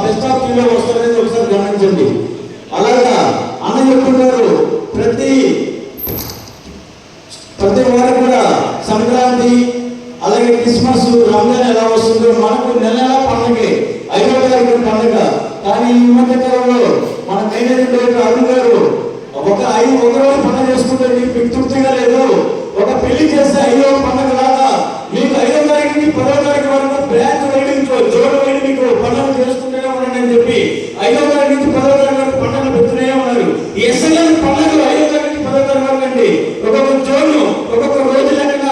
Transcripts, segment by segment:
Best of టీలో వస్తారనేది ఒకసారి గమనించండి. అలాగా అన్న చెప్తున్నారు, ప్రతి వారు కూడా సంక్రాంతి అలాగే క్రిస్మస్ రంజాన్ ఎలా వస్తుందో మనకు నెల పండుగే 5వ తారీఖు పండుగ. కానీ ఈ మధ్య కాలంలో మన మేనేజర్ అరుణ్ గారు ఒక రోజు పండుగ చేసుకుంటే మీకు తృప్తిగా లేదు, ఒక పెళ్లి చేస్తే 5వ పండుగ లాగా మీకు 5వ తారీఖు నుంచి 10వ తారీఖు వరకు బ్రాంచ్ రైడింగ్ జోడు రైడింగ్ మీకు పండుగ చేసుకుంటూనే ఉండండి అని చెప్పి 5వ తారీఖు నుంచి 10వ తారీఖు వరకు పండుగలు పెడుతూనే ఉన్నారు. ఈ ఎస్ఎల్ఎన్ పండుగలు 5వ తారీఖు నుంచి 10వ తారీఖు వరకు అండి ఒక్కొక్క జోను ఒక్కొక్క రోజు లెక్కన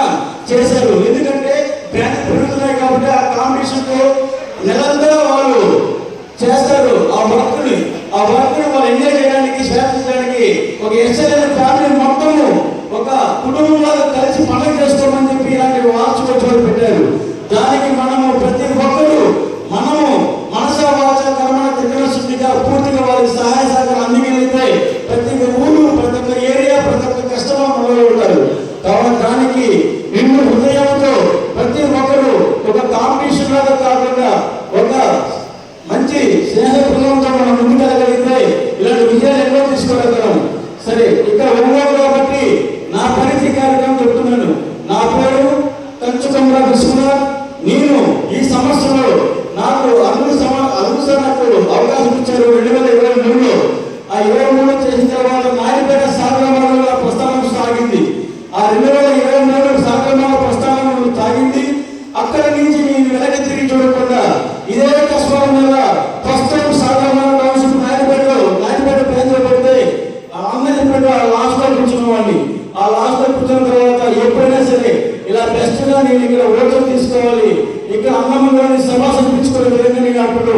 చేశారు. ఎందుకంటే బ్రాంచ్ పెరుగుతున్నాయి కాబట్టి ఆ కాంపిటీషన్ తో నెలంతా వాళ్ళు చేస్తారు. ఆ వర్క్ ని వాళ్ళు ఎంజాయ్ చేయడానికి శ్వాసించడానికి ఒక ఎస్ఎల్ఎన్ ఫ్యామిలీ మొత్తము ఒక కుటుంబంలో కలిసి పండుగ చేసుకోమని చెప్పి ఇలాంటి వార్షికోత్సవాలు పెట్టారు. దానికి మనము ప్రతి ఒక్కరు మనము మనసా వాచ కర్మణ త్రికరణ శుద్ధిగా పూర్తిగా వారికి సహాయ సహకారం అందిగలిగితే ప్రతి ఊరు ప్రతి ఒక్క ఏరియా ప్రతి ఒక్క కస్టమర్ మొదలు ఉంటారు. కాబట్టి దానికి నిన్ను హృదయంతో ప్రతి ఒక్కరు ఒక కాంపిటీషన్ లాగా కాకుండా ఒక మంచి స్నేహపూర్వకంతో మనం ముందుకెళ్ళగలిగితే ఇలాంటి విజయాలు ఎన్నో తీసుకోగలుగుతాం. సరే, ఇక్కడ ఉన్నాం కాబట్టి నా పరిచయ కార్యక్రమం చెప్తున్నాను. నా పేరు కంచుకమ్మ విశ్వనాథ్. నేను ఈ సంవత్సరంలో నాకు నాకు అవకాశం ఇచ్చారు 2023లో. ఆ 23 చేసిన తర్వాత నాయుడుపేట సాగరమాల ప్రస్థానం సాగింది. ఆ 2023 సాగరమాల ప్రస్థానం సాగింది. అక్కడి నుంచి నేను వెనక్కి తిరిగి చూడకుండా ఇదే కష్టం మీద ప్రస్తుతం సాగరమాల టౌన్షిప్ నాయుడుపేట పేరు పెడితే అందరి లాస్ట్ లో కూర్చున్నవాడిని. ఆ లాస్ట్ లో కూర్చున్న తర్వాత ఎప్పుడైనా సరే ఇలా బెస్ట్ గా నేను ఇక్కడ ఓట్లు తీసుకోవాలి, ఇక్కడ అన్నమ్మ గారిని సభ సంపించుకునే విధంగా నేను అప్పుడు